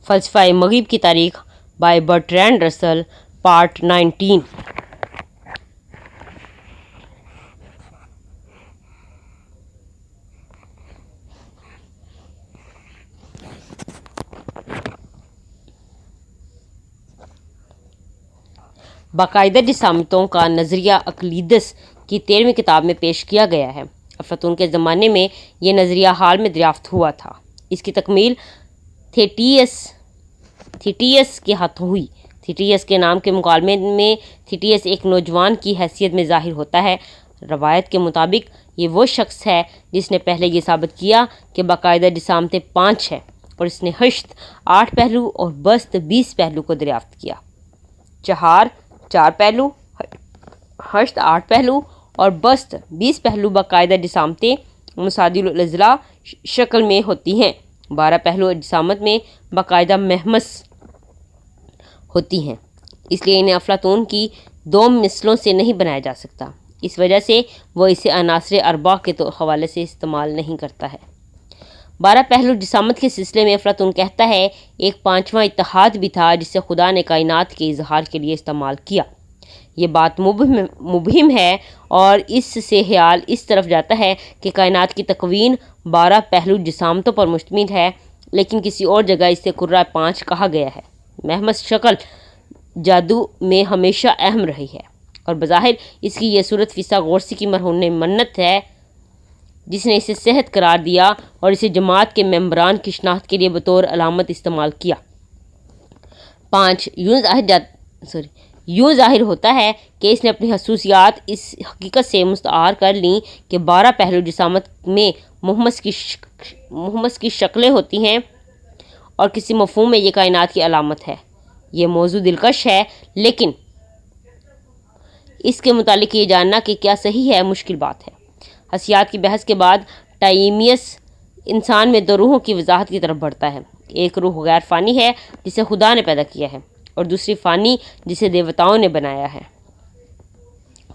فلسفہ مغرب کی تاریخ بائی برٹرینڈ رسل پارٹ 19۔ باقاعدہ جسامتوں کا نظریہ اقلیدس کی 13ویں کتاب میں پیش کیا گیا ہے۔ افلاطون کے زمانے میں یہ نظریہ حال میں دریافت ہوا تھا۔ اس کی تکمیل تھیٹیس کے ہاتھوں ہوئی۔ تھیٹیس کے نام کے مکالمے میں تھیٹیس ایک نوجوان کی حیثیت میں ظاہر ہوتا ہے۔ روایت کے مطابق یہ وہ شخص ہے جس نے پہلے یہ ثابت کیا کہ باقاعدہ جسامتیں 5 ہیں، اور اس نے ہشت 8 پہلو اور بست 20 پہلو کو دریافت کیا۔ 4 پہلو، ہشت 8 پہلو اور بست 20 پہلو باقاعدہ جسامتیں مصادل الاضلاع شکل میں ہوتی ہیں۔ 12 پہلو جسامت میں باقاعدہ مہمس ہوتی ہیں، اس لیے انہیں افلاطون کی 2 مثلوں سے نہیں بنایا جا سکتا۔ اس وجہ سے وہ اسے عناصر اربعہ کے حوالے سے استعمال نہیں کرتا ہے۔ 12 پہلو جسامت کے سلسلے میں افلاطون کہتا ہے ایک 5واں اتحاد بھی تھا جسے خدا نے کائنات کے اظہار کے لیے استعمال کیا۔ یہ بات مبہم ہے اور اس سے خیال اس طرف جاتا ہے کہ کائنات کی تکوین 12 پہلو جسامتوں پر مشتمل ہے، لیکن کسی اور جگہ اسے کرۂ 5 کہا گیا ہے۔ مہمس شکل جادو میں ہمیشہ اہم رہی ہے، اور بظاہر اس کی یہ صورت فیثاغورسی کی مرہون منت ہے، جس نے اسے صحت قرار دیا اور اسے جماعت کے ممبران کی شناخت کے لیے بطور علامت استعمال کیا۔ 5 یوں ظاہر ہوتا ہے کہ اس نے اپنی خصوصیات اس حقیقت سے مستعار کر لیں کہ 12 پہلو جسامت میں مہمس کی شکلیں ہوتی ہیں، اور کسی مفہوم میں یہ کائنات کی علامت ہے۔ یہ موضوع دلکش ہے، لیکن اس کے متعلق یہ جاننا کہ کیا صحیح ہے مشکل بات ہے۔ حسیات کی بحث کے بعد ٹائمیس انسان میں 2 روحوں کی وضاحت کی طرف بڑھتا ہے۔ ایک روح غیر فانی ہے جسے خدا نے پیدا کیا ہے، اور دوسری فانی جسے دیوتاؤں نے بنایا ہے۔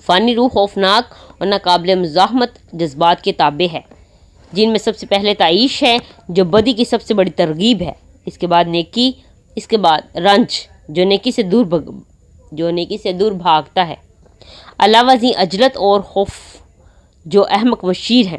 فانی روح خوفناک اور ناقابل مزاحمت جذبات کے تابع ہے، جن میں سب سے پہلے تعیش ہے جو بدی کی سب سے بڑی ترغیب ہے، اس کے بعد نیکی، اس کے بعد رنج جو نیکی سے دور بھاگتا ہے، علاوہ ازیں عجلت اور خوف جو احمق مشیر ہیں۔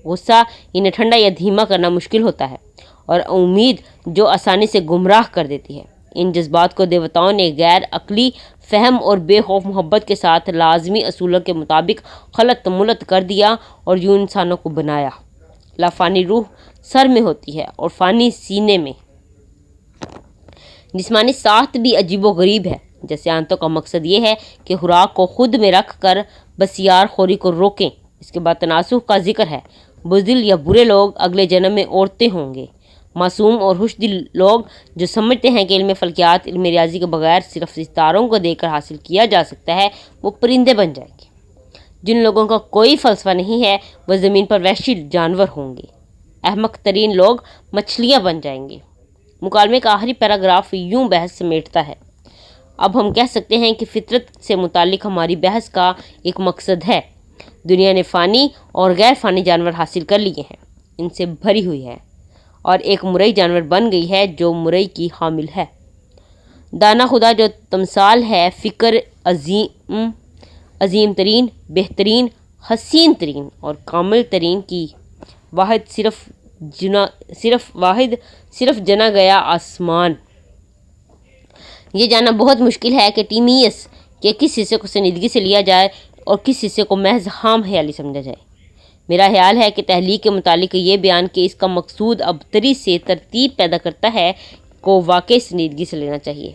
غصہ انہیں ٹھنڈا یا دھیما کرنا مشکل ہوتا ہے، اور امید جو آسانی سے گمراہ کر دیتی ہے۔ ان جذبات کو دیوتاؤں نے غیر عقلی فہم اور بے خوف محبت کے ساتھ لازمی اصولوں کے مطابق خلط ملت کر دیا اور یوں انسانوں کو بنایا۔ لافانی روح سر میں ہوتی ہے اور فانی سینے میں۔ جسمانی ساخت بھی عجیب و غریب ہے۔ جیسے آنتوں کا مقصد یہ ہے کہ خوراک کو خود میں رکھ کر بسیار خوری کو روکیں۔ اس کے بعد تناسخ کا ذکر ہے۔ بزدل یا برے لوگ اگلے جنم میں عورتیں ہوں گے۔ معصوم اور ہوشدل لوگ جو سمجھتے ہیں کہ علم فلکیات علم ریاضی کے بغیر صرف ستاروں کو دیکھ کر حاصل کیا جا سکتا ہے، وہ پرندے بن جائیں گے۔ جن لوگوں کا کوئی فلسفہ نہیں ہے وہ زمین پر وحشی جانور ہوں گے۔ احمق ترین لوگ مچھلیاں بن جائیں گے۔ مکالمے کا آخری پیراگراف یوں بحث سمیٹتا ہے: اب ہم کہہ سکتے ہیں کہ فطرت سے متعلق ہماری بحث کا ایک مقصد ہے۔ دنیا نے فانی اور غیر فانی جانور حاصل کر لیے ہیں، ان سے بھری ہوئی ہے، اور ایک مرئی جانور بن گئی ہے جو مرئی کی حامل ہے۔ دانا خدا جو تمثال ہے فکر عظیم ترین، بہترین، حسین ترین اور کامل ترین کی صرف جنا گیا آسمان۔ یہ جاننا بہت مشکل ہے کہ ٹیمیس کے کس حصے کو سنجیدگی سے لیا جائے اور کس حصے کو محض خام خیالی سمجھا جائے۔ میرا خیال ہے کہ تحلیق کے متعلق یہ بیان کہ اس کا مقصود ابتری سے ترتیب پیدا کرتا ہے کو واقعی سنجیدگی سے لینا چاہیے۔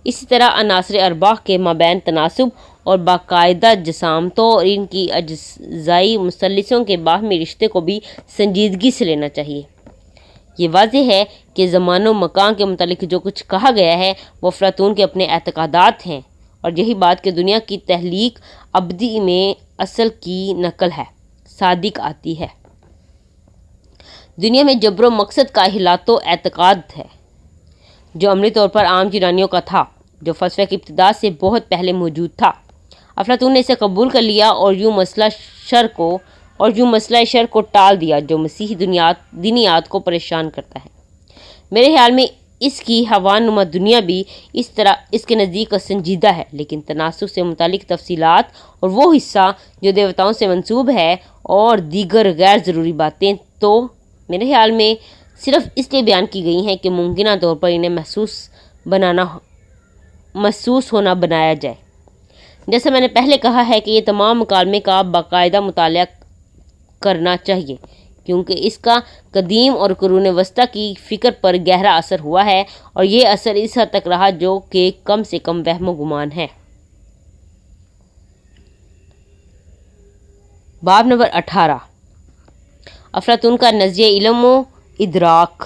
اسی طرح عناصر اربعہ کے مابین تناسب اور باقاعدہ جسامتوں اور ان کی اجزائی مثلثوں کے باہمی رشتے کو بھی سنجیدگی سے لینا چاہیے۔ یہ واضح ہے کہ زمان و مکان کے متعلق جو کچھ کہا گیا ہے وہ افلاطون کے اپنے اعتقادات ہیں، اور یہی بات کہ دنیا کی تخلیق ابدی میں اصل کی نقل ہے صادق آتی ہے۔ دنیا میں جبر و مقصد کا احاطہ و اعتقاد ہے جو عملی طور پر عام یونانیوں کا تھا، جو فلسفے کی ابتدا سے بہت پہلے موجود تھا۔ افلاطون نے اسے قبول کر لیا اور یوں مسئلہ شر کو ٹال دیا جو مسیحی دینیات کو پریشان کرتا ہے۔ میرے خیال میں اس کی حیوان دنیا بھی اس طرح اس کے نزدیک سنجیدہ ہے، لیکن تناسخ سے متعلق تفصیلات اور وہ حصہ جو دیوتاؤں سے منسوب ہے اور دیگر غیر ضروری باتیں تو میرے خیال میں صرف اس لیے بیان کی گئی ہیں کہ ممکنہ طور پر انہیں محسوس ہونا بنایا جائے۔ جیسا میں نے پہلے کہا ہے کہ یہ تمام مکالمے کا باقاعدہ مطالعہ کرنا چاہیے، کیونکہ اس کا قدیم اور قرون وسطیٰ کی فکر پر گہرا اثر ہوا ہے، اور یہ اثر اس حد تک رہا جو کہ کم سے کم وہم و گمان ہے۔ باب نمبر 18، افلاطون کا نظریہ علم و ادراک،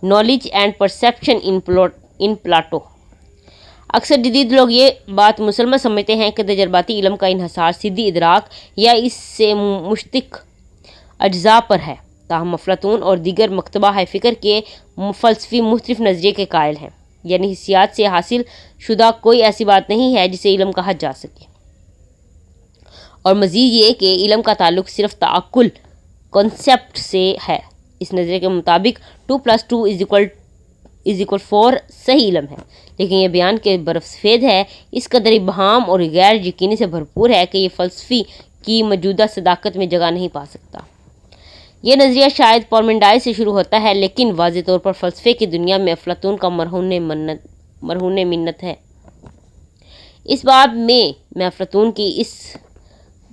knowledge and perception in Plato. اکثر جدید لوگ یہ بات مسلمہ سمجھتے ہیں کہ تجرباتی علم کا انحصار سیدھی ادراک یا اس سے مشتق اجزاء پر ہے، تاہم افلاطون اور دیگر مکتبہ فکر کے فلسفی مختلف نظریے کے قائل ہیں، یعنی حسیات سے حاصل شدہ کوئی ایسی بات نہیں ہے جسے علم کہا جا سکے، اور مزید یہ کہ علم کا تعلق صرف تعقل کنسیپٹ سے ہے۔ اس نظریے کے مطابق 2+2=4 صحیح علم ہے، لیکن یہ بیان کے برسفید ہے، اس قدر ابہام اور غیر یقینی سے بھرپور ہے کہ یہ فلسفی کی موجودہ صداقت میں جگہ نہیں پا سکتا۔ یہ نظریہ شاید پارمیڈائز سے شروع ہوتا ہے، لیکن واضح طور پر فلسفے کی دنیا میں افلاطون کا مرہون منت ہے۔ اس باب میں افلاطون کی اس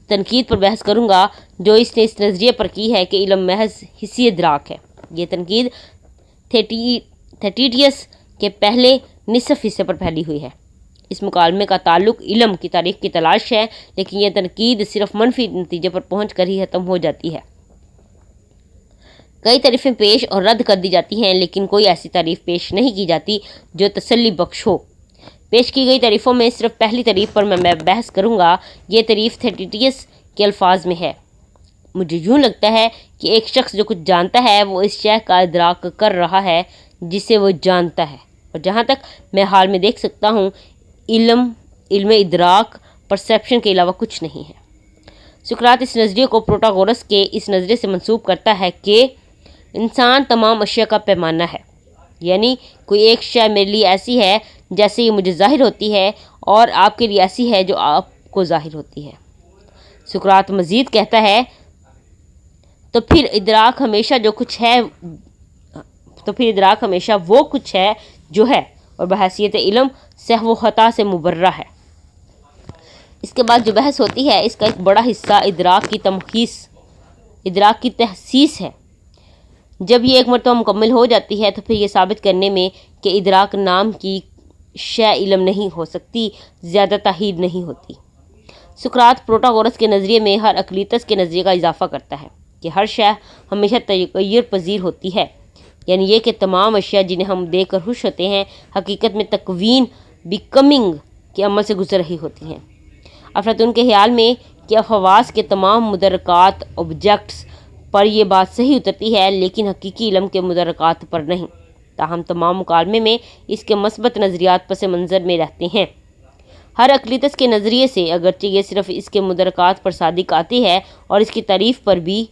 تنقید پر بحث کروں گا جو اس نے اس نظریے پر کی ہے کہ علم محض حسی ادراک ہے۔ یہ تنقید تھیٹیٹس کے پہلے نصف حصے پر پھیلی ہوئی ہے۔ اس مکالمے کا تعلق علم کی تاریخ کی تلاش ہے، لیکن یہ تنقید صرف منفی نتیجے پر پہنچ کر ہی ختم ہو جاتی ہے۔ کئی تعریفیں پیش اور رد کر دی جاتی ہیں، لیکن کوئی ایسی تعریف پیش نہیں کی جاتی جو تسلی بخش ہو۔ پیش کی گئی تعریفوں میں صرف پہلی تعریف پر میں بحث کروں گا۔ یہ تعریف تھیٹیٹس کے الفاظ میں ہے: مجھے یوں لگتا ہے کہ ایک شخص جو کچھ جانتا ہے وہ اس شے کا ادراک کر رہا ہے جسے وہ جانتا ہے، اور جہاں تک میں حال میں دیکھ سکتا ہوں علم ادراک پرسیپشن کے علاوہ کچھ نہیں ہے۔ سقراط اس نظریے کو پروٹاگورس کے اس نظریے سے منسوب کرتا ہے کہ انسان تمام اشیاء کا پیمانہ ہے، یعنی کوئی ایک شے میرے لیے ایسی ہے جیسے یہ مجھے ظاہر ہوتی ہے، اور آپ کے لیے ایسی ہے جو آپ کو ظاہر ہوتی ہے۔ سقراط مزید کہتا ہے تو پھر ادراک ہمیشہ وہ کچھ ہے جو ہے، اور بحیثیت علم سہو و خطا سے مبرہ ہے۔ اس کے بعد جو بحث ہوتی ہے اس کا ایک بڑا حصہ ادراک کی تحسیس ہے۔ جب یہ ایک مرتبہ مکمل ہو جاتی ہے تو پھر یہ ثابت کرنے میں کہ ادراک نام کی شے علم نہیں ہو سکتی زیادہ تاکید نہیں ہوتی۔ سقراط پروٹاگورس کے نظریے میں ہر اقلیتس کے نظریے کا اضافہ کرتا ہے کہ ہر شے ہمیشہ تغیر پذیر ہوتی ہے، یعنی یہ کہ تمام اشیاء جنہیں ہم دیکھ کر خوش ہوتے ہیں حقیقت میں تکوین بیکمنگ کے عمل سے گزر رہی ہوتی ہیں۔ افلاطون کے خیال میں کہ حواس کے تمام مدرکات آبجیکٹس پر یہ بات صحیح اترتی ہے، لیکن حقیقی علم کے مدرکات پر نہیں، تاہم تمام مکالمے میں اس کے مثبت نظریات پس منظر میں رہتے ہیں۔ ہر اقلیتس کے نظریے سے اگرچہ یہ صرف اس کے مدرکات پر صادق آتی ہے اور اس کی تعریف پر بھی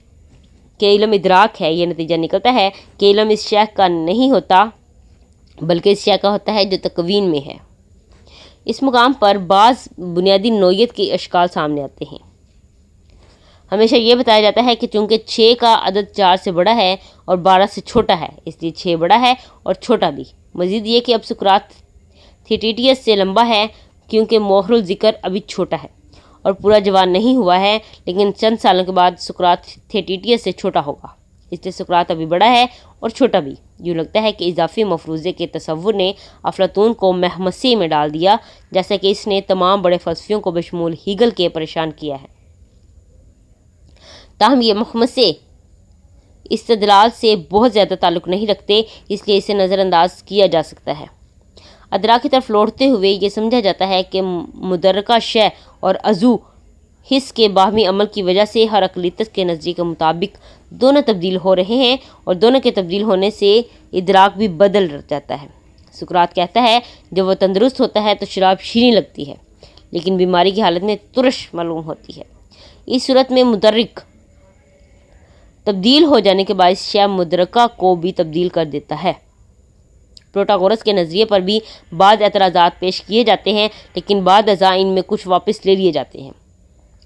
کہ علم ادراک ہے، یہ نتیجہ نکلتا ہے کہ علم اس شے کا نہیں ہوتا بلکہ اس شے کا ہوتا ہے جو تکوین میں ہے۔ اس مقام پر بعض بنیادی نوعیت کے اشکال سامنے آتے ہیں۔ ہمیشہ یہ بتایا جاتا ہے کہ چونکہ 6 کا عدد 4 سے بڑا ہے اور 12 سے چھوٹا ہے، اس لیے 6 بڑا ہے اور چھوٹا بھی۔ مزید یہ کہ اب سقراط تھیٹیٹس سے لمبا ہے کیونکہ مؤخر الذکر ابھی چھوٹا ہے اور پورا جوان نہیں ہوا ہے، لیکن چند سالوں کے بعد سقراط تھیٹیٹس سے چھوٹا ہوگا، اس لیے سقراط ابھی بڑا ہے اور چھوٹا بھی۔ یوں لگتا ہے کہ اضافی مفروضے کے تصور نے افلاطون کو مہمسی میں ڈال دیا، جیسا کہ اس نے تمام بڑے فلسفیوں کو بشمول ہیگل کے پریشان کیا ہے۔ تاہم یہ مخمسے استدلال سے بہت زیادہ تعلق نہیں رکھتے، اس لیے اسے نظر انداز کیا جا سکتا ہے۔ ادراک کی طرف لوٹتے ہوئے یہ سمجھا جاتا ہے کہ مدرکہ شے اور عضو حس کے باہمی عمل کی وجہ سے ہر اقلیتس کے نظریے کے مطابق دونوں تبدیل ہو رہے ہیں، اور دونوں کے تبدیل ہونے سے ادراک بھی بدل جاتا ہے۔ سقراط کہتا ہے جب وہ تندرست ہوتا ہے تو شراب شیریں لگتی ہے، لیکن بیماری کی حالت میں ترش معلوم ہوتی ہے۔ اس صورت میں مدرک تبدیل ہو جانے کے باعث شے مدرکہ کو بھی تبدیل کر دیتا ہے۔ پروٹاگورس کے نظریے پر بھی بعض اعتراضات پیش کیے جاتے ہیں، لیکن بعد ازاں ان میں کچھ واپس لے لیے جاتے ہیں۔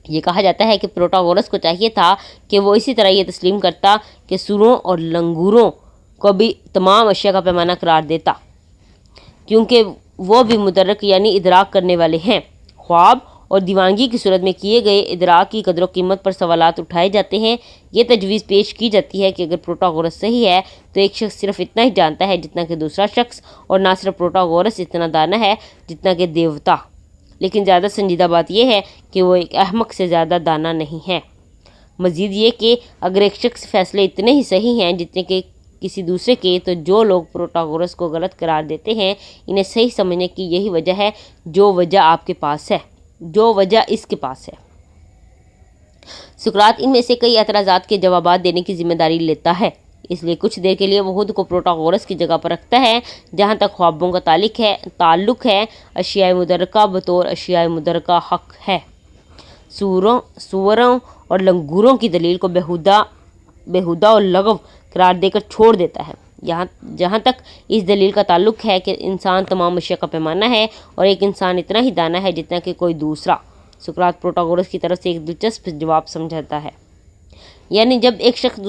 یہ کہا جاتا ہے کہ پروٹاگورس کو چاہیے تھا کہ وہ اسی طرح یہ تسلیم کرتا کہ سوروں اور لنگوروں کو بھی تمام اشیاء کا پیمانہ قرار دیتا، کیونکہ وہ بھی مدرک یعنی ادراک کرنے والے ہیں۔ خواب اور دیوانگی کی صورت میں کیے گئے ادراک کی قدر و قیمت پر سوالات اٹھائے جاتے ہیں۔ یہ تجویز پیش کی جاتی ہے کہ اگر پروٹاگورس صحیح ہے تو ایک شخص صرف اتنا ہی جانتا ہے جتنا کہ دوسرا شخص، اور نہ صرف پروٹاگورس اتنا دانا ہے جتنا کہ دیوتا۔ لیکن زیادہ سنجیدہ بات یہ ہے کہ وہ ایک احمق سے زیادہ دانا نہیں ہے۔ مزید یہ کہ اگر ایک شخص فیصلے اتنے ہی صحیح ہیں جتنے کہ کسی دوسرے کے، تو جو لوگ پروٹاگورس کو غلط قرار دیتے ہیں انہیں صحیح سمجھنے کی یہی وجہ ہے جو وجہ آپ کے پاس ہے، جو وجہ اس کے پاس ہے۔ سقراط ان میں سے کئی اعتراضات کے جوابات دینے کی ذمہ داری لیتا ہے، اس لیے کچھ دیر کے لیے وہ خود کو پروٹاگورس کی جگہ پر رکھتا ہے۔ جہاں تک خوابوں کا تعلق ہے، اشیاء مدرکہ بطور اشیاء مدرکہ حق ہے۔ سوروں اور لنگوروں کی دلیل کو بیہودہ اور لغو قرار دے کر چھوڑ دیتا ہے۔ جہاں تک اس دلیل کا تعلق ہے کہ انسان تمام اشیاء کا پیمانہ ہے اور ایک انسان اتنا ہی دانا ہے جتنا کہ کوئی دوسرا، سقراط پروٹاگورس کی طرف سے ایک دلچسپ جواب سمجھاتا ہے۔ یعنی جب ایک شخص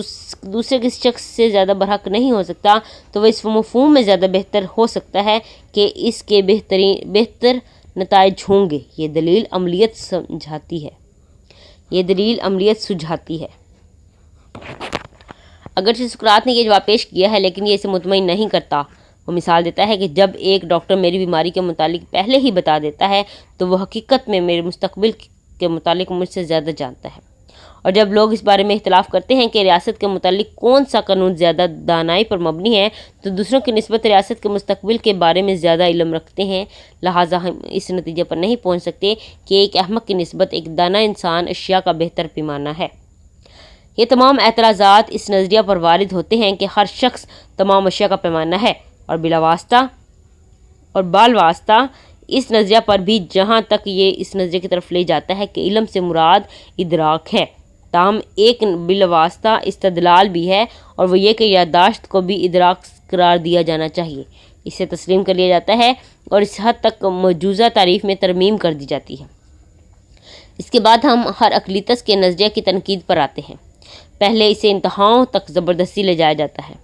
دوسرے کسی شخص سے زیادہ برحق نہیں ہو سکتا تو وہ اس مفہوم میں زیادہ بہتر ہو سکتا ہے کہ اس کے بہتر نتائج ہوں گے۔ یہ دلیل عملیت سجھاتی ہے۔ اگرچہ سقراط نے یہ جواب پیش کیا ہے لیکن یہ اسے مطمئن نہیں کرتا۔ وہ مثال دیتا ہے کہ جب ایک ڈاکٹر میری بیماری کے متعلق پہلے ہی بتا دیتا ہے تو وہ حقیقت میں میرے مستقبل کے متعلق مجھ سے زیادہ جانتا ہے، اور جب لوگ اس بارے میں اختلاف کرتے ہیں کہ ریاست کے متعلق کون سا قانون زیادہ دانائی پر مبنی ہے تو دوسروں کی نسبت ریاست کے مستقبل کے بارے میں زیادہ علم رکھتے ہیں، لہٰذا ہم اس نتیجے پر نہیں پہنچ سکتے کہ ایک احمق کی نسبت ایک دانا انسان اشیاء کا بہتر پیمانہ ہے۔ یہ تمام اعتراضات اس نظریہ پر وارد ہوتے ہیں کہ ہر شخص تمام اشیاء کا پیمانہ ہے، اور بالواسطہ اس نظریہ پر بھی، جہاں تک یہ اس نظریے کی طرف لے جاتا ہے کہ علم سے مراد ادراک ہے۔ تاہم ایک بالواسطہ استدلال بھی ہے، اور وہ یہ کہ یادداشت کو بھی ادراک قرار دیا جانا چاہیے۔ اسے تسلیم کر لیا جاتا ہے اور اس حد تک مجوزہ تعریف میں ترمیم کر دی جاتی ہے۔ اس کے بعد ہم ہراکلیتس کے نظریہ کی تنقید پر آتے ہیں۔ پہلے اسے انتہاؤں تک زبردستی لے جایا جاتا ہے،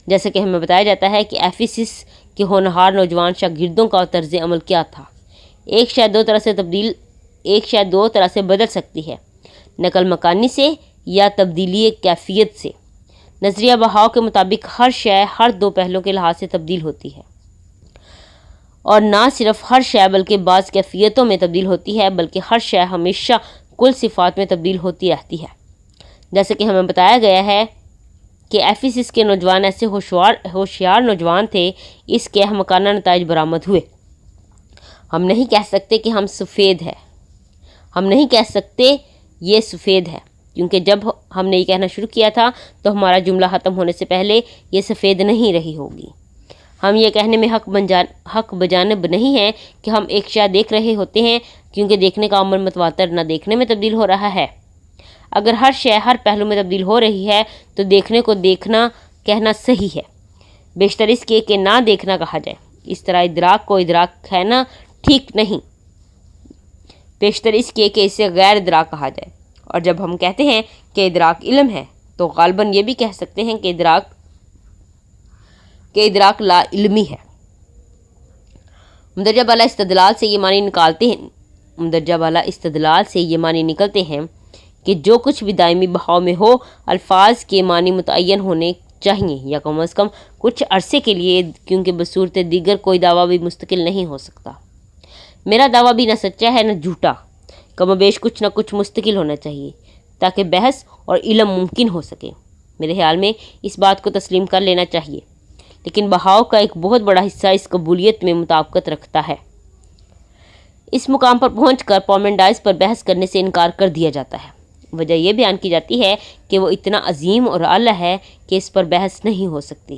جیسے کہ ہمیں بتایا جاتا ہے کہ ایفیسس کے ہونہار نوجوان شاگردوں کا طرز عمل کیا تھا۔ ایک شے دو طرح سے بدل سکتی ہے، نقل مکانی سے یا تبدیلی کیفیت سے۔ نظریہ بہاؤ کے مطابق ہر شے ہر دو پہلوؤں کے لحاظ سے تبدیل ہوتی ہے، اور نہ صرف ہر شے بلکہ بعض کیفیتوں میں تبدیل ہوتی ہے، بلکہ ہر شے ہمیشہ کل صفات میں تبدیل ہوتی رہتی ہے۔ جیسے کہ ہمیں بتایا گیا ہے کہ ایفیسس کے نوجوان ایسے ہوشیار نوجوان تھے، اس کے احمقانہ نتائج برآمد ہوئے۔ ہم نہیں کہہ سکتے کہ ہم نہیں کہہ سکتے یہ سفید ہے، کیونکہ جب ہم نے یہ کہنا شروع کیا تھا تو ہمارا جملہ ختم ہونے سے پہلے یہ سفید نہیں رہی ہوگی۔ ہم یہ کہنے میں حق بجانب نہیں ہیں کہ ہم ایک شے دیکھ رہے ہوتے ہیں، کیونکہ دیکھنے کا عمل متواتر نہ دیکھنے میں تبدیل ہو رہا ہے۔ اگر ہر شے ہر پہلو میں تبدیل ہو رہی ہے تو دیکھنے کو دیکھنا کہنا صحیح ہے، بیشتر اس کے کہ نہ دیکھنا کہا جائے۔ اس طرح ادراک کو ادراک کہنا ٹھیک نہیں، بیشتر اس کے کہ اسے غیر ادراک کہا جائے۔ اور جب ہم کہتے ہیں کہ ادراک علم ہے تو غالباً یہ بھی کہہ سکتے ہیں کہ ادراک لا علمی ہے۔ مندرجہ بالا استدلال سے یہ معنی نکلتے ہیں کہ جو کچھ بھی دائمی بہاؤ میں ہو، الفاظ کے معنی متعین ہونے چاہیے، یا کم از کم کچھ عرصے کے لیے، کیونکہ بصورت دیگر کوئی دعویٰ بھی مستقل نہیں ہو سکتا۔ میرا دعویٰ بھی نہ سچا ہے نہ جھوٹا، کم و بیش کچھ نہ کچھ مستقل ہونا چاہیے تاکہ بحث اور علم ممکن ہو سکے۔ میرے خیال میں اس بات کو تسلیم کر لینا چاہیے، لیکن بہاؤ کا ایک بہت بڑا حصہ اس قبولیت میں مطابقت رکھتا ہے۔ اس مقام پر پہنچ کر پارمیڈائز پر بحث کرنے سے انکار کر دیا جاتا ہے۔ وجہ یہ بیان کی جاتی ہے کہ وہ اتنا عظیم اور اعلیٰ ہے کہ اس پر بحث نہیں ہو سکتی۔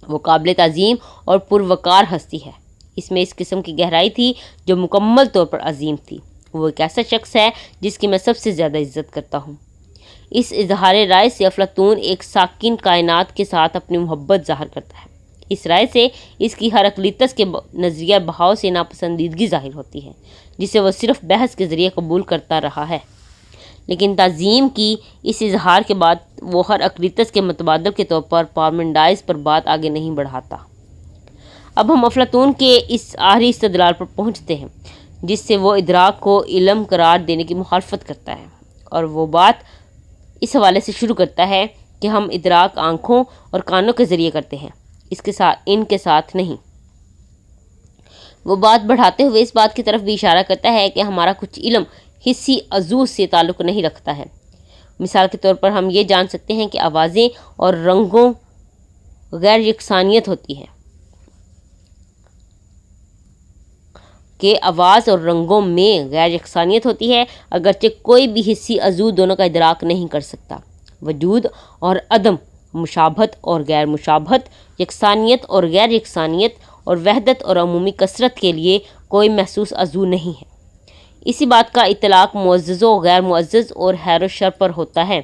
وہ قابل تعظیم اور پروقار ہستی ہے۔ اس میں اس قسم کی گہرائی تھی جو مکمل طور پر عظیم تھی۔ وہ ایک ایسا شخص ہے جس کی میں سب سے زیادہ عزت کرتا ہوں۔ اس اظہار رائے سے افلاطون ایک ساکن کائنات کے ساتھ اپنی محبت ظاہر کرتا ہے۔ اس رائے سے اس کی ہراکلیتس کے نظریہ بہاؤ سے ناپسندیدگی ظاہر ہوتی ہے، جسے وہ صرف بحث کے ذریعے قبول کرتا رہا ہے، لیکن تعظیم کی اس اظہار کے بعد وہ ہراکلیتس کے متبادل کے طور پر پارمنڈائز پر بات آگے نہیں بڑھاتا۔ اب ہم افلاطون کے اس آخری استدلال پر پہنچتے ہیں، جس سے وہ ادراک کو علم قرار دینے کی مخالفت کرتا ہے، اور وہ بات اس حوالے سے شروع کرتا ہے کہ ہم ادراک آنکھوں اور کانوں کے ذریعے کرتے ہیں، ان کے ساتھ نہیں۔ وہ بات بڑھاتے ہوئے اس بات کی طرف بھی اشارہ کرتا ہے کہ ہمارا کچھ علم حسی عضو سے تعلق نہیں رکھتا ہے۔ مثال کے طور پر ہم یہ جان سکتے ہیں کہ آوازیں اور رنگوں غیر یکسانیت ہوتی ہے، آواز اور رنگوں میں غیر یکسانیت ہوتی ہے، اگرچہ کوئی بھی حسی عضو دونوں کا ادراک نہیں کر سکتا۔ وجود اور عدم، مشابہت اور غیر مشابہت، یکسانیت اور غیر یکسانیت، اور وحدت اور عمومی کثرت کے لیے کوئی محسوس عضو نہیں ہے۔ اسی بات کا اطلاق معزز و غیر معزز اور حیر و شر پر ہوتا ہے۔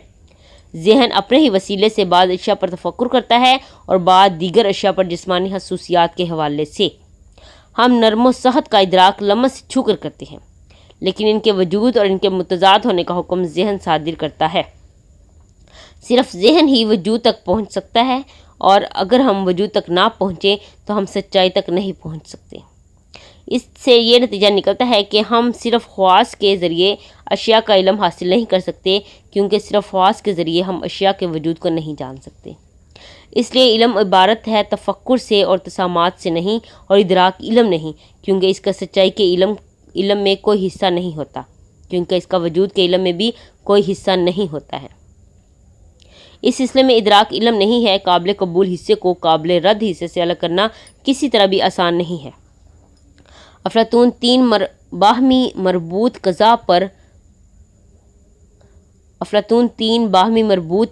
ذہن اپنے ہی وسیلے سے بعض اشیاء پر تفکر کرتا ہے اور بعض دیگر اشیاء پر جسمانی حسوسیات کے حوالے سے۔ ہم نرم و سخت کا ادراک لمس سے چھو کر کرتے ہیں، لیکن ان کے وجود اور ان کے متضاد ہونے کا حکم ذہن صادر کرتا ہے۔ صرف ذہن ہی وجود تک پہنچ سکتا ہے، اور اگر ہم وجود تک نہ پہنچیں تو ہم سچائی تک نہیں پہنچ سکتے۔ اس سے یہ نتیجہ نکلتا ہے کہ ہم صرف حواس کے ذریعے اشیاء کا علم حاصل نہیں کر سکتے، کیونکہ صرف حواس کے ذریعے ہم اشیاء کے وجود کو نہیں جان سکتے۔ اس لیے علم عبارت ہے تفکر سے اور تسامات سے نہیں، اور ادراک علم نہیں، کیونکہ اس کا سچائی کے علم میں کوئی حصہ نہیں ہوتا، کیونکہ اس کا وجود کے علم میں بھی کوئی حصہ نہیں ہوتا ہے۔ اس سلسلے میں ادراک علم نہیں ہے۔ قابل قبول حصے کو قابل رد حصے سے الگ کرنا کسی طرح بھی آسان نہیں ہے۔ افلاطون تین باہمی مربوط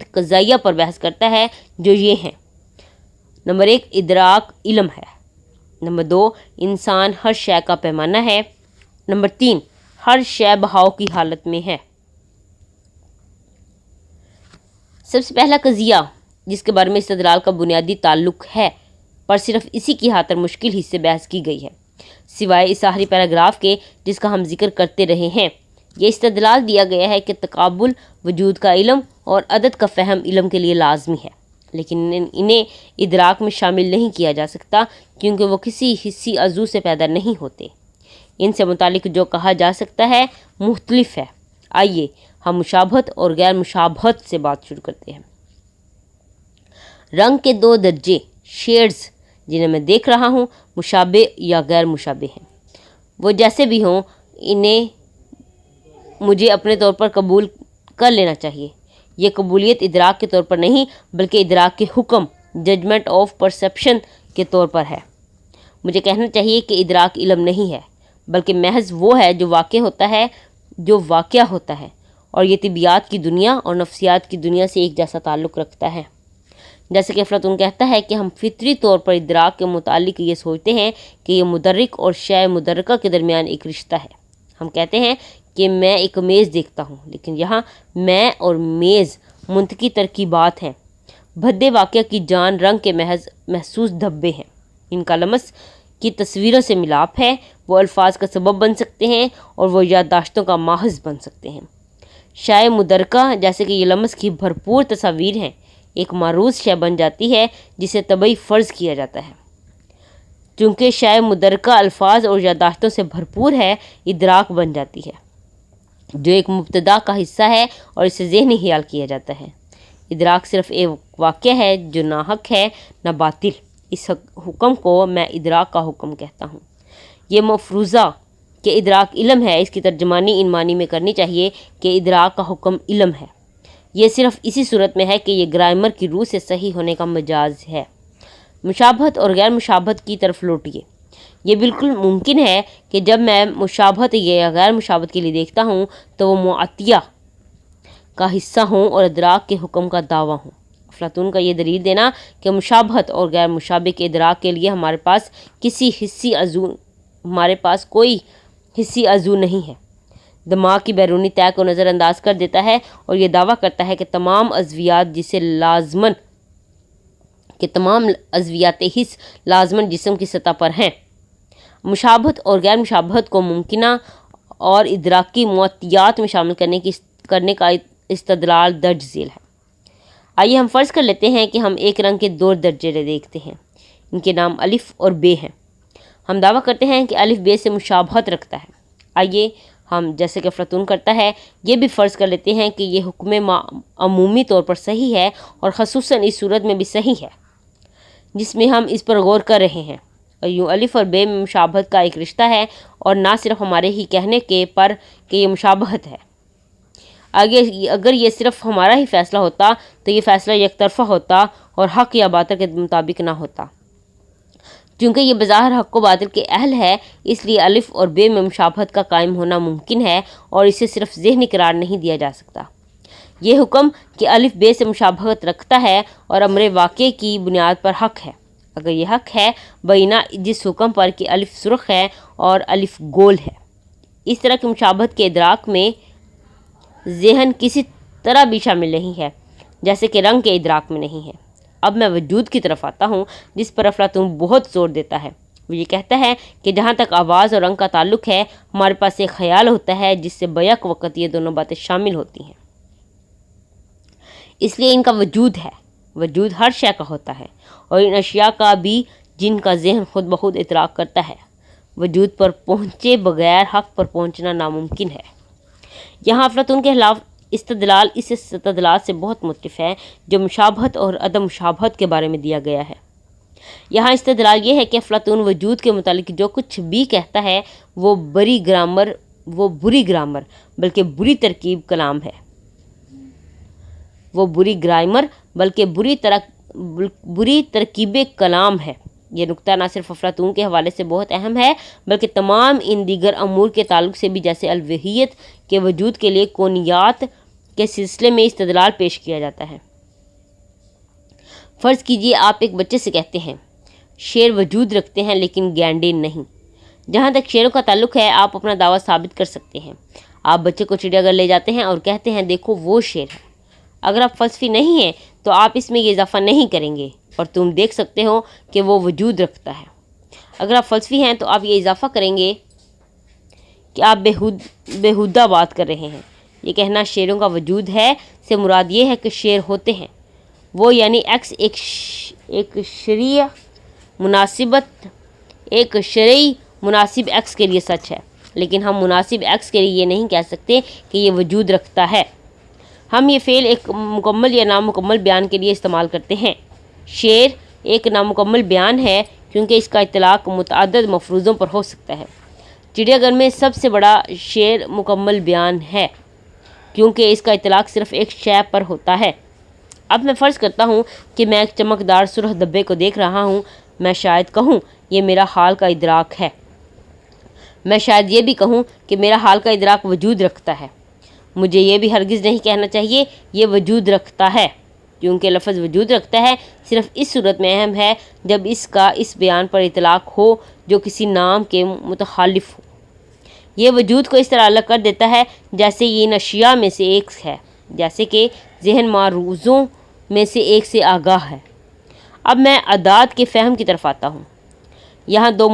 قضائیہ پر بحث کرتا ہے، جو یہ ہیں: نمبر 1، ادراک علم ہے۔ نمبر 2، انسان ہر شے کا پیمانہ ہے۔ نمبر 3، ہر شے بہاؤ کی حالت میں ہے۔ سب سے پہلا قضیہ جس کے بارے میں استدلال کا بنیادی تعلق ہے، پر صرف اسی کی خاطر مشکل حصے بحث کی گئی ہے، سوائے اس آخری پیراگراف کے جس کا ہم ذکر کرتے رہے ہیں۔ یہ استدلال دیا گیا ہے کہ تقابل وجود کا علم اور عدد کا فہم علم کے لیے لازمی ہے، لیکن انہیں ادراک میں شامل نہیں کیا جا سکتا، کیونکہ وہ کسی حسی عضو سے پیدا نہیں ہوتے۔ ان سے متعلق جو کہا جا سکتا ہے مختلف ہے۔ آئیے ہم مشابہت اور غیر مشابہت سے بات شروع کرتے ہیں۔ رنگ کے 2 درجے، شیڈز، جنہیں میں دیکھ رہا ہوں، مشابہ یا غیر مشابہ ہیں۔ وہ جیسے بھی ہوں، انہیں مجھے اپنے طور پر قبول کر لینا چاہیے۔ یہ قبولیت ادراک کے طور پر نہیں، بلکہ ادراک کے حکم، ججمنٹ آف پرسیپشن کے طور پر ہے۔ مجھے کہنا چاہیے کہ ادراک علم نہیں ہے، بلکہ محض وہ ہے جو واقعہ ہوتا ہے، اور یہ طبیعیات کی دنیا اور نفسیات کی دنیا سے ایک جیسا تعلق رکھتا ہے۔ جیسے کہ افلاطون کہتا ہے کہ ہم فطری طور پر ادراک کے متعلق یہ سوچتے ہیں کہ یہ مدرک اور شے مدرکہ کے درمیان ایک رشتہ ہے۔ ہم کہتے ہیں کہ میں ایک میز دیکھتا ہوں، لیکن یہاں میں اور میز منطقی ترکیبات ہیں۔ بھدے واقعہ کی جان رنگ کے محض محسوس دھبے ہیں۔ ان کا لمس کی تصویروں سے ملاپ ہے، وہ الفاظ کا سبب بن سکتے ہیں اور وہ یادداشتوں کا ماخذ بن سکتے ہیں۔ شے مدرکہ، جیسے کہ یہ لمس کی بھرپور تصاویر ہیں، ایک معروض شے بن جاتی ہے جسے طبعی فرض کیا جاتا ہے۔ چونکہ شے مدرکہ الفاظ اور یادداشتوں سے بھرپور ہے، ادراک بن جاتی ہے، جو ایک مبتدا کا حصہ ہے اور اسے ذہنی خیال کیا جاتا ہے۔ ادراک صرف ایک واقعہ ہے جو نہ حق ہے نہ باطل۔ اس حکم کو میں ادراک کا حکم کہتا ہوں۔ یہ مفروضہ کہ ادراک علم ہے، اس کی ترجمانی ان معنی میں کرنی چاہیے کہ ادراک کا حکم علم ہے۔ یہ صرف اسی صورت میں ہے کہ یہ گرامر کی روح سے صحیح ہونے کا مجاز ہے۔ مشابہت اور غیر مشابہت کی طرف لوٹیے۔ یہ بالکل ممکن ہے کہ جب میں مشابہت یا غیر مشابہت کے لیے دیکھتا ہوں تو وہ معطیہ کا حصہ ہوں اور ادراک کے حکم کا دعویٰ ہوں۔ افلاطون کا یہ دلیل دینا کہ مشابہت اور غیر مشابہ کے ادراک کے لیے ہمارے پاس کوئی حسی عضو نہیں ہے، دماغ کی بیرونی طے کو نظر انداز کر دیتا ہے، اور یہ دعویٰ کرتا ہے کہ تمام عضویات جسے لازماً کہ تمام عضویات حس لازماً جسم کی سطح پر ہیں۔ مشابہت اور غیر مشابہت کو ممکنہ اور ادراکی معطیات میں شامل کرنے کا استدلال درج ذیل ہے۔ آئیے ہم فرض کر لیتے ہیں کہ ہم ایک رنگ کے دو درجے دیکھتے ہیں، ان کے نام الف اور بے ہیں۔ ہم دعویٰ کرتے ہیں کہ الف بے سے مشابہت رکھتا ہے۔ آئیے ہم جیسے کہ افلاطون کرتا ہے یہ بھی فرض کر لیتے ہیں کہ یہ حکم عمومی طور پر صحیح ہے اور خصوصاً اس صورت میں بھی صحیح ہے جس میں ہم اس پر غور کر رہے ہیں، اور یوں الف اور بے میں مشابہت کا ایک رشتہ ہے اور نہ صرف ہمارے ہی کہنے کے پر کہ یہ مشابہت ہے۔ اگر یہ صرف ہمارا ہی فیصلہ ہوتا تو یہ فیصلہ یک طرفہ ہوتا اور حق یا باطل کے مطابق نہ ہوتا۔ چونکہ یہ بظاہر حق و باطل کے اہل ہے، اس لیے الف اور بے میں مشابہت کا قائم ہونا ممکن ہے اور اسے صرف ذہنی قرار نہیں دیا جا سکتا۔ یہ حکم کہ الف بے سے مشابہت رکھتا ہے اور امر واقع کی بنیاد پر حق ہے۔ اگر یہ حق ہے بینہ جس حکم پر کہ الف سرخ ہے اور الف گول ہے، اس طرح کی مشابہت کے ادراک میں ذہن کسی طرح بھی شامل نہیں ہے جیسے کہ رنگ کے ادراک میں نہیں ہے۔ اب میں وجود کی طرف آتا ہوں جس پر افلاطون بہت زور دیتا ہے۔ وہ یہ کہتا ہے کہ جہاں تک آواز اور رنگ کا تعلق ہے ہمارے پاس ایک خیال ہوتا ہے جس سے بیک وقت یہ دونوں باتیں شامل ہوتی ہیں، اس لیے ان کا وجود ہے۔ وجود ہر شے کا ہوتا ہے اور ان اشیاء کا بھی جن کا ذہن خود بخود ادراک کرتا ہے۔ وجود پر پہنچے بغیر حق پر پہنچنا ناممکن ہے۔ یہاں افلاطون کے خلاف استدلال اس استدلال سے بہت مختلف ہے جو مشابہت اور عدم مشابہت کے بارے میں دیا گیا ہے۔ یہاں استدلال یہ ہے کہ افلاطون وجود کے متعلق جو کچھ بھی کہتا ہے وہ بری گرامر بلکہ بری ترکیب کلام ہے۔ وہ بری گرامر بلکہ بری ترکیب کلام ہے۔ یہ نقطہ نہ صرف افلاطون کے حوالے سے بہت اہم ہے بلکہ تمام ان دیگر امور کے تعلق سے بھی، جیسے الوہیت کے وجود کے لیے کونیات کے سلسلے میں استدلال پیش کیا جاتا ہے۔ فرض کیجئے آپ ایک بچے سے کہتے ہیں شیر وجود رکھتے ہیں لیکن گینڈے نہیں۔ جہاں تک شیروں کا تعلق ہے آپ اپنا دعویٰ ثابت کر سکتے ہیں۔ آپ بچے کو چڑیا گھر لے جاتے ہیں اور کہتے ہیں دیکھو وہ شیر ہے۔ اگر آپ فلسفی نہیں ہیں تو آپ اس میں یہ اضافہ نہیں کریں گے اور تم دیکھ سکتے ہو کہ وہ وجود رکھتا ہے۔ اگر آپ فلسفی ہیں تو آپ یہ اضافہ کریں گے کہ آپ بیہودہ بات کر رہے ہیں۔ یہ کہنا شیروں کا وجود ہے سے مراد یہ ہے کہ شیر ہوتے ہیں، وہ یعنی ایکس ایک شرعی مناسب ایکس کے لیے سچ ہے، لیکن ہم مناسب ایکس کے لیے یہ نہیں کہہ سکتے کہ یہ وجود رکھتا ہے۔ ہم یہ فعل ایک مکمل یا نامکمل بیان کے لیے استعمال کرتے ہیں۔ شیر ایک نامکمل بیان ہے کیونکہ اس کا اطلاق متعدد مفروضوں پر ہو سکتا ہے۔ چڑیا گھر میں سب سے بڑا شیر مکمل بیان ہے کیونکہ اس کا اطلاق صرف ایک شے پر ہوتا ہے۔ اب میں فرض کرتا ہوں کہ میں ایک چمکدار سرخ دبے کو دیکھ رہا ہوں۔ میں شاید کہوں یہ میرا حال کا ادراک ہے۔ میں شاید یہ بھی کہوں کہ میرا حال کا ادراک وجود رکھتا ہے۔ مجھے یہ بھی ہرگز نہیں کہنا چاہیے یہ وجود رکھتا ہے، کیونکہ لفظ وجود رکھتا ہے صرف اس صورت میں اہم ہے جب اس کا اس بیان پر اطلاق ہو جو کسی نام کے متخالف ہو۔ یہ وجود کو اس طرح الگ کر دیتا ہے جیسے یہ ان اشیاء میں سے ایک ہے، جیسے کہ ذہن معروضوں میں سے ایک سے آگاہ ہے۔ اب میں اعداد کے فہم کی طرف آتا ہوں۔ یہاں دو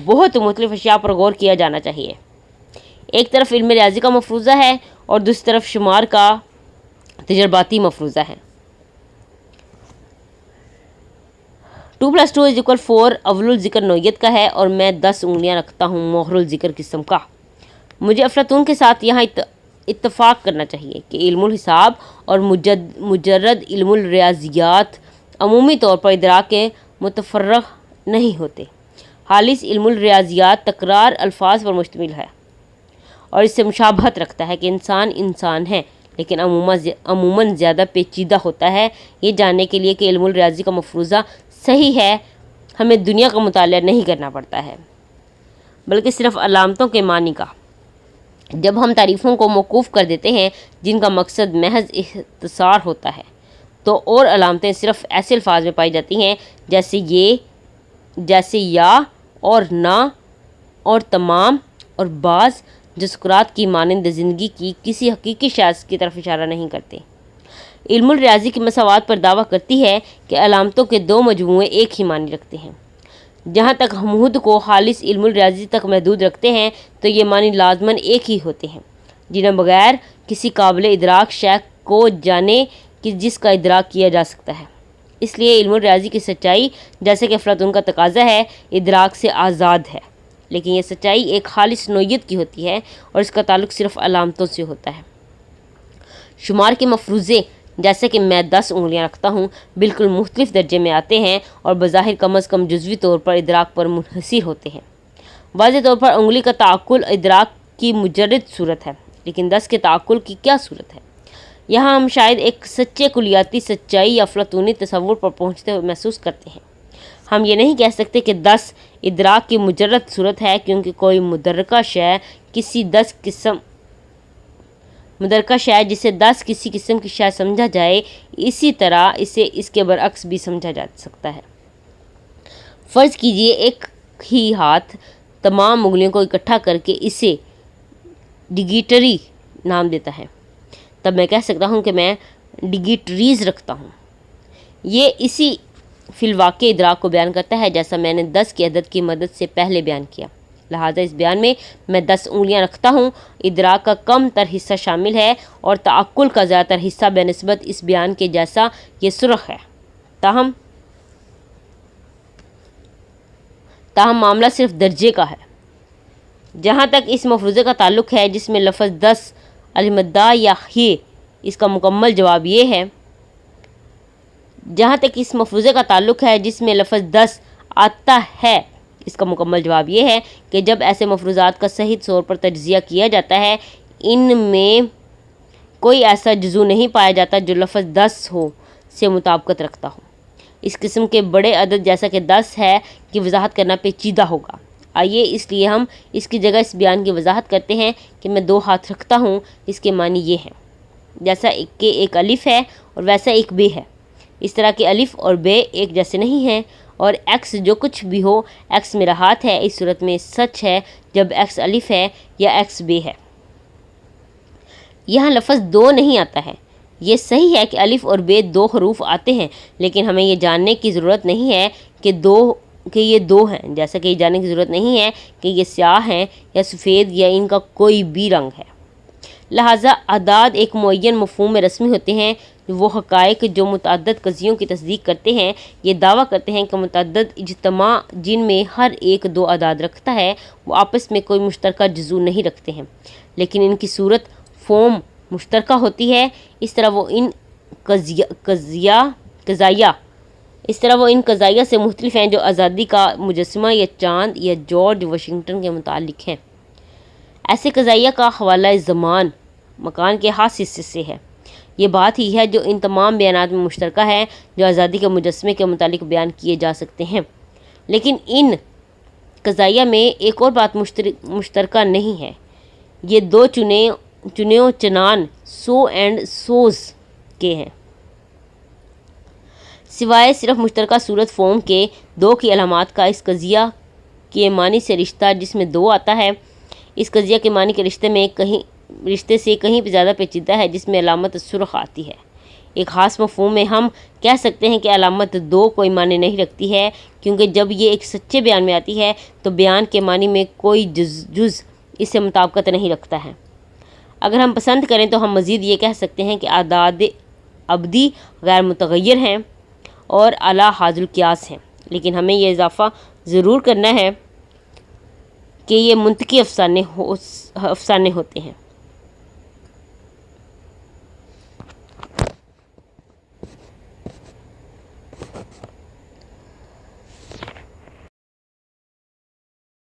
بہت مختلف اشیاء پر غور کیا جانا چاہیے۔ ایک طرف علم ریاضی کا مفروضہ ہے اور دوسری طرف شمار کا تجرباتی مفروضہ ہے۔ 2+2=4 اول الذکر نوعیت کا ہے اور میں 10 انگلیاں رکھتا ہوں مؤخر الذکر قسم کا۔ مجھے افلاطون کے ساتھ یہاں اتفاق کرنا چاہیے کہ علم الحساب اور مجرد علم الریاضیات عمومی طور پر ادراک کے متفرغ نہیں ہوتے۔ خالص علم الریاضیات تکرار الفاظ پر مشتمل ہے اور اس سے مشابہت رکھتا ہے کہ انسان ہے، لیکن عموماً زیادہ پیچیدہ ہوتا ہے۔ یہ جاننے کے لیے کہ علم الریاضی کا مفروضہ صحیح ہے ہمیں دنیا کا مطالعہ نہیں کرنا پڑتا ہے بلکہ صرف علامتوں کے معنی کا۔ جب ہم تعریفوں کو موقوف کر دیتے ہیں جن کا مقصد محض اختصار ہوتا ہے تو اور علامتیں صرف ایسے الفاظ میں پائی جاتی ہیں جیسے یا اور نہ اور تمام اور بعض، جو سقراط کی مانند زندگی کی کسی حقیقی شاذ کی طرف اشارہ نہیں کرتے۔ علم الریاضی کی مساوات پر دعویٰ کرتی ہے کہ علامتوں کے دو مجموعے ایک ہی معنی رکھتے ہیں۔ جہاں تک ہم خود کو خالص علم الریاضی تک محدود رکھتے ہیں تو یہ معنی لازماً ایک ہی ہوتے ہیں، جنہیں بغیر کسی قابل ادراک شے کو جانے کہ جس کا ادراک کیا جا سکتا ہے۔ اس لیے علم الریاضی کی سچائی، جیسے کہ افلاطون کا تقاضا ہے، ادراک سے آزاد ہے، لیکن یہ سچائی ایک خالص نوعیت کی ہوتی ہے اور اس کا تعلق صرف علامتوں سے ہوتا ہے۔ شمار کے مفروضے، جیسے کہ میں 10 انگلیاں رکھتا ہوں، بالکل مختلف درجے میں آتے ہیں اور بظاہر کم از کم جزوی طور پر ادراک پر منحصر ہوتے ہیں۔ واضح طور پر انگلی کا تعقل ادراک کی مجرد صورت ہے، لیکن 10 کے تعقل کی کیا صورت ہے؟ یہاں ہم شاید ایک سچے کلیاتی سچائی یا افلاطونی تصور پر پہنچتے ہوئے محسوس کرتے ہیں۔ ہم یہ نہیں کہہ سکتے کہ 10 ادراک کی مجرد صورت ہے، کیونکہ کوئی مدرکہ شے جسے 10 کسی قسم کی شے سمجھا جائے، اسی طرح اسے اس کے برعکس بھی سمجھا جا سکتا ہے۔ فرض کیجئے ایک ہی ہاتھ تمام انگلیوں کو اکٹھا کر کے اسے ڈگیٹری نام دیتا ہے، تب میں کہہ سکتا ہوں کہ میں ڈگیٹریز رکھتا ہوں۔ یہ اسی فی الواقع ادراک کو بیان کرتا ہے جیسا میں نے 10 کے عدد کی مدد سے پہلے بیان کیا۔ لہٰذا اس بیان میں 10 انگلیاں رکھتا ہوں ادراک کا کم تر حصہ شامل ہے اور تعقل کا زیادہ تر حصہ بہ نسبت اس بیان کے جیسا یہ سرخ ہے۔ تاہم معاملہ صرف درجے کا ہے۔ جہاں تک اس مفروضے کا تعلق ہے جس میں لفظ 10 المدہ یا یہ، اس کا مکمل جواب یہ ہے آتا ہے، اس کا مکمل جواب یہ ہے کہ جب ایسے مفروضات کا صحیح طور پر تجزیہ کیا جاتا ہے، ان میں کوئی ایسا جزو نہیں پایا جاتا جو لفظ 10 سے مطابقت رکھتا ہو۔ اس قسم کے بڑے عدد جیسا کہ 10 ہے کی وضاحت کرنا پیچیدہ ہوگا۔ آئیے اس لیے ہم اس کی جگہ اس بیان کی وضاحت کرتے ہیں کہ میں 2 ہاتھ رکھتا ہوں، اس کے معنی یہ ہیں، جیسا کہ ایک الف ہے اور ویسا ایک بے ہے۔ اس طرح کہ الف اور بے ایک جیسے نہیں ہیں، اور ایکس جو کچھ بھی ہو، ایکس میرا ہاتھ ہے، اس صورت میں سچ ہے جب ایکس الف ہے یا ایکس بے ہے۔ یہاں لفظ 2 نہیں آتا ہے۔ یہ صحیح ہے کہ الف اور بے 2 حروف آتے ہیں، لیکن ہمیں یہ جاننے کی ضرورت نہیں ہے کہ یہ 2 ہیں، جیسا کہ یہ جاننے کی ضرورت نہیں ہے کہ یہ سیاہ ہیں یا سفید یا ان کا کوئی بھی رنگ ہے۔ لہٰذا اعداد ایک معین مفہوم میں رسمی ہوتے ہیں۔ وہ حقائق جو متعدد قضیوں کی تصدیق کرتے ہیں یہ دعویٰ کرتے ہیں کہ متعدد اجتماع جن میں ہر ایک 2 اعداد رکھتا ہے وہ آپس میں کوئی مشترکہ جزو نہیں رکھتے ہیں، لیکن ان کی صورت فارم مشترکہ ہوتی ہے۔ اس طرح وہ ان قضائیہ سے مختلف ہیں جو آزادی کا مجسمہ یا چاند یا جارج واشنگٹن کے متعلق ہیں۔ ایسے قضائیہ کا حوالہ زمان مکان کے خاص حصے سے ہے۔ یہ بات ہی ہے جو ان تمام بیانات میں مشترکہ ہے جو آزادی کے مجسمے کے متعلق بیان کیے جا سکتے ہیں، لیکن ان قضائیہ میں ایک اور بات مشترکہ نہیں ہے۔ یہ 2 چنان سو اینڈ سوز کے ہیں، سوائے صرف مشترکہ صورت فارم کے 2 کی علامات کا۔ اس قضیہ کے معنی سے رشتہ جس میں 2 آتا ہے، اس قضیہ کے معنی کے رشتے سے کہیں زیادہ پیچیدہ ہے جس میں علامت سرخ آتی ہے۔ ایک خاص مفہوم میں ہم کہہ سکتے ہیں کہ علامت 2 کوئی معنی نہیں رکھتی ہے، کیونکہ جب یہ ایک سچے بیان میں آتی ہے تو بیان کے معنی میں کوئی جز اس سے مطابقت نہیں رکھتا ہے۔ اگر ہم پسند کریں تو ہم مزید یہ کہہ سکتے ہیں کہ اعداد ابدی غیر متغیر ہیں اور اعلیٰ حاضر القیاس ہیں، لیکن ہمیں یہ اضافہ ضرور کرنا ہے کہ یہ منطقی افسانے ہوتے ہیں۔